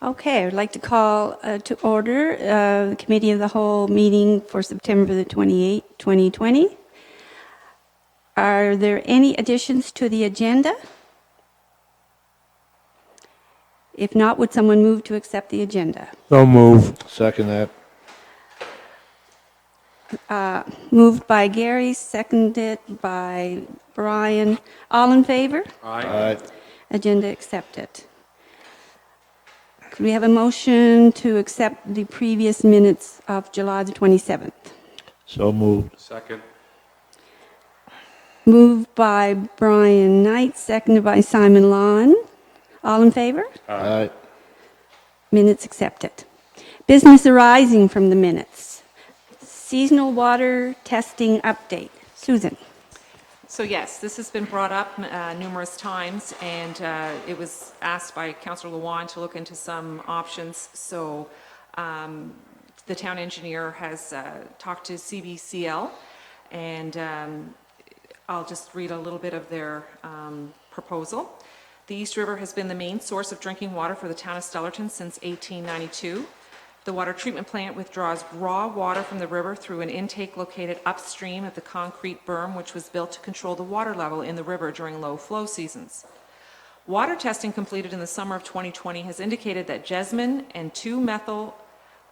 Okay, I'd like to call to order the Committee of the Whole meeting for September the 28th, 2020. Are there any additions to the agenda? If not, would someone move to accept the agenda? So move. Second that. Moved by Gary, seconded by Brian. All in favor? Aye. Agenda accepted. Could we have a motion to accept the previous minutes of July the 27th? So moved. Second. Moved by Brian Knight, seconded by Simon Lawn. All in favor? Aye. Minutes accepted. Business arising from the minutes. Seasonal water testing update. Susan. So yes, this has been brought up numerous times, and it was asked by Councillor Lewan to look into some options. So the town engineer has talked to CBCL, and I'll just read a little bit of their proposal. The East River has been the main source of drinking water for the town of Stellarton since 1892. The water treatment plant withdraws raw water from the river through an intake located upstream of the concrete berm, which was built to control the water level in the river during low flow seasons. Water testing completed in the summer of 2020 has indicated that jasmine and 2-methyl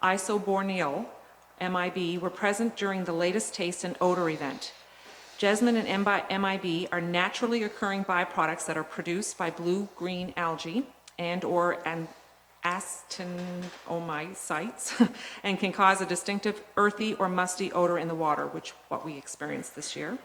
isoborneol, MIB, were present during the latest taste and odor event. Jasmine and MIB are naturally occurring byproducts that are produced by blue-green algae and/or actinomycetes and can cause a distinctive earthy or musty odor in the water, which what we experienced this year.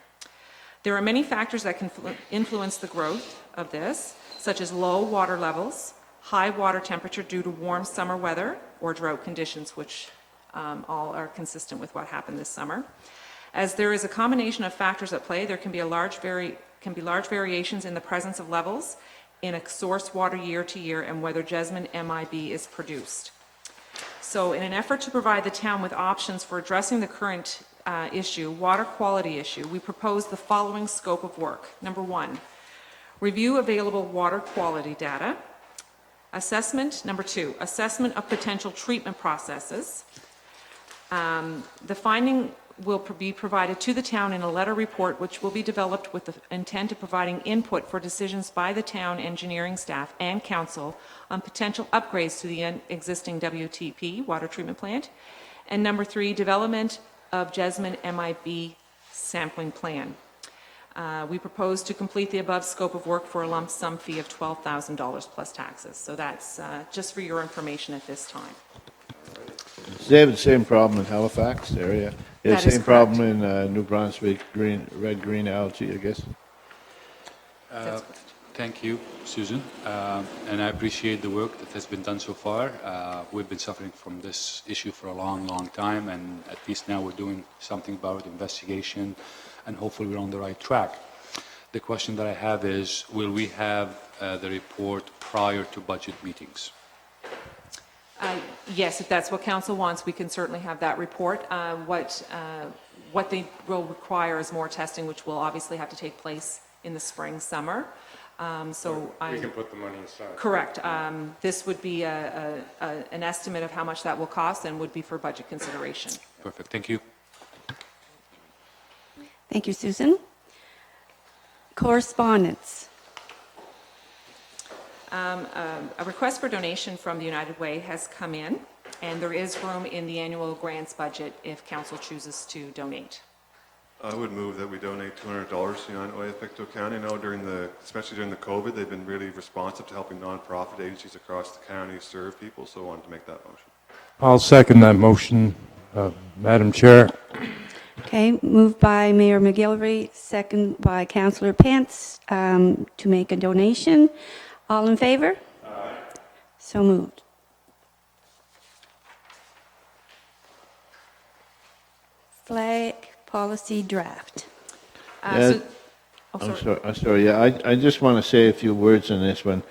There are many factors that can influence the growth of this, such as low water levels, high water temperature due to warm summer weather or drought conditions, which all are consistent with what happened this summer. As there is a combination of factors at play, there can be large variations in the presence of levels in a source water year to year and whether jasmine MIB is produced. So in an effort to provide the town with options for addressing the current water quality issue, we propose the following scope of work. Number 1, review available water quality data. Number 2, assessment of potential treatment processes. The finding will be provided to the town in a letter report, which will be developed with the intent of providing input for decisions by the town engineering staff and council on potential upgrades to the existing WTP, water treatment plant. And number 3, development of jasmine MIB sampling plan. We propose to complete the above scope of work for a lump sum fee of $12,000 plus taxes. So that's just for your information at this time. They have the same problem in Halifax area. They have That the is same problem in New Brunswick, red-green algae, I guess. Thank you, Susan. And I appreciate the work that has been done so far. We've been suffering from this issue for a long, long time, and at least now we're doing something about it, investigation, and hopefully we're on the right track. The question that I have is, will we have the report prior to budget meetings? Yes, if that's what council wants, we can certainly have that report. What they will require is more testing, which will obviously have to take place in the spring, summer. We can put the money aside. Correct. This would be an estimate of how much that will cost and would be for budget consideration. Perfect. Thank you. Thank you, Susan. Correspondence. A request for donation from the United Way has come in, and there is room in the annual grants budget if council chooses to donate. I would move that we donate $200 to United Way of Pictou County. I know especially during the COVID, they've been really responsive to helping nonprofit agencies across the county serve people, so I wanted to make that motion. I'll second that motion, Madam Chair. Okay, moved by Mayor McGillivray, second by Councillor Pence to make a donation. All in favor? Aye. So moved. Flag policy draft. I'm sorry. Yeah, I just want to say a few words on this one.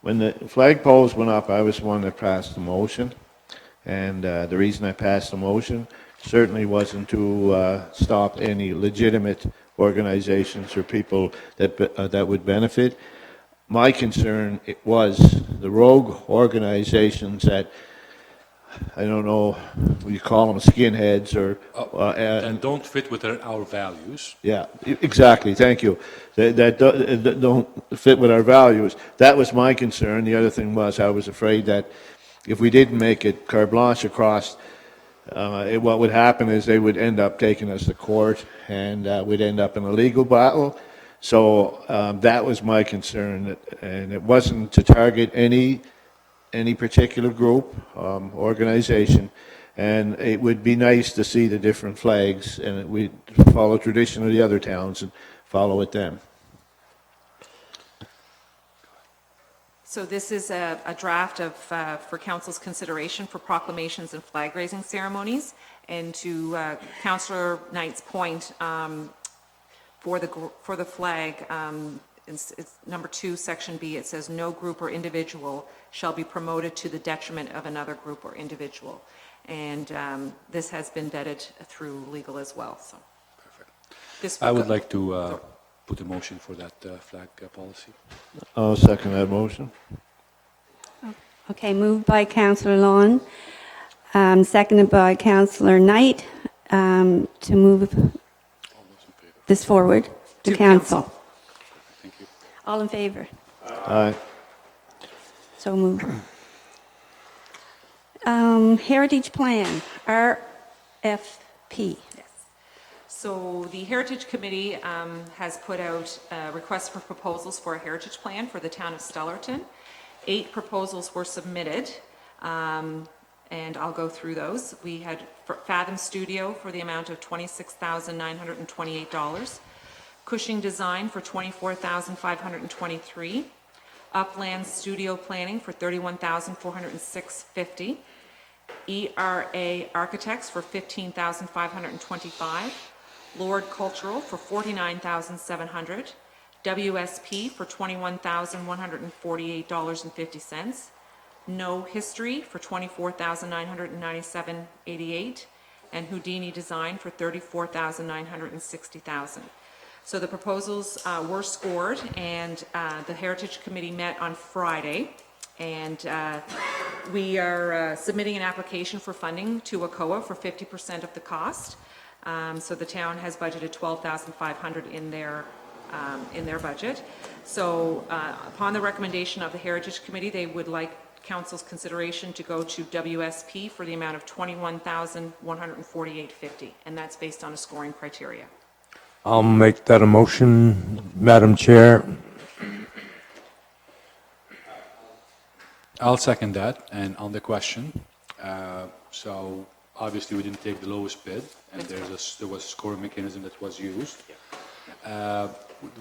When the flagpoles went up, I was the one that passed the motion. And the reason I passed the motion certainly wasn't to stop any legitimate organizations or people that would benefit. my concern it was the rogue organizations that, I don't know, what you call them, skinheads or... That don't fit with our values. Yeah, exactly, thank you. That don't fit with our values. That was my concern. The other thing was I was afraid that if we didn't make it carte blanche across, what would happen is they would end up taking us to court and we'd end up in a legal battle. So that was my concern, and it wasn't to target any particular group, organization. And it would be nice to see the different flags, and we follow tradition of the other towns and follow with them. So this is a draft of, for council's consideration for proclamations and flag raising ceremonies. And to Councillor Knight's point, for the flag, it's number 2, section B, it says no group or individual shall be promoted to the detriment of another group or individual. And this has been vetted through legal as well. So, Perfect. I would like to put a motion for that flag policy. I'll second that motion. Okay, moved by Councillor Lawn, seconded by Councillor Knight, to move this forward to council. Thank you. All in favor? Aye. So moved. Heritage Plan, RFP. So the Heritage Committee has put out requests for proposals for a heritage plan for the town of Stellarton. 8 proposals were submitted, and I'll go through those. We had Fathom Studio for the amount of $26,928, Cushing Design for $24,523, Upland Studio Planning for $31,406.50, ERA Architects for $15,525, Lord Cultural for $49,700, WSP for $21,148.50, No History for $24,997.88, and Houdini Design for $34,960. So the proposals were scored, and the Heritage Committee met on Friday, and we are submitting an application for funding to ACOA for 50% of the cost. So the town has budgeted $12,500 in their budget. So upon the recommendation of the Heritage Committee, they would like Council's consideration to go to WSP for the amount of $21,148.50, and that's based on a scoring criteria. I'll make that a motion, Madam Chair. I'll second that. And on the question, so obviously we didn't take the lowest bid, and there was a scoring mechanism that was used.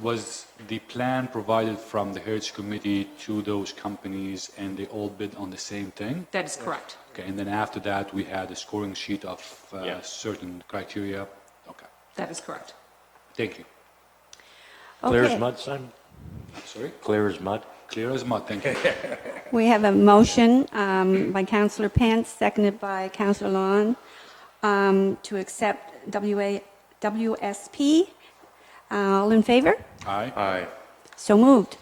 Was the plan provided from the Heritage Committee to those companies, and they all bid on the same thing? That is correct. Okay, and then after that, we had a scoring sheet of certain criteria. Okay, That is correct. thank you. Clear Okay, as mud, Simon? Sorry? Clear as mud? Clear as mud, thank you. we have a motion by Councillor Pence, seconded by Councillor Lawn, to accept WSP. All in favor? Aye. Aye. So moved.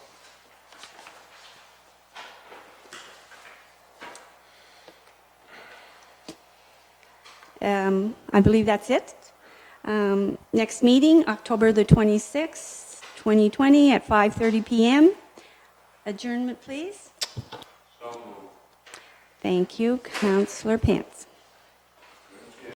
I believe that's it. Next meeting, October the 26th, 2020 at 5:30 p.m. Adjournment, please. Thank you, Councillor Pence.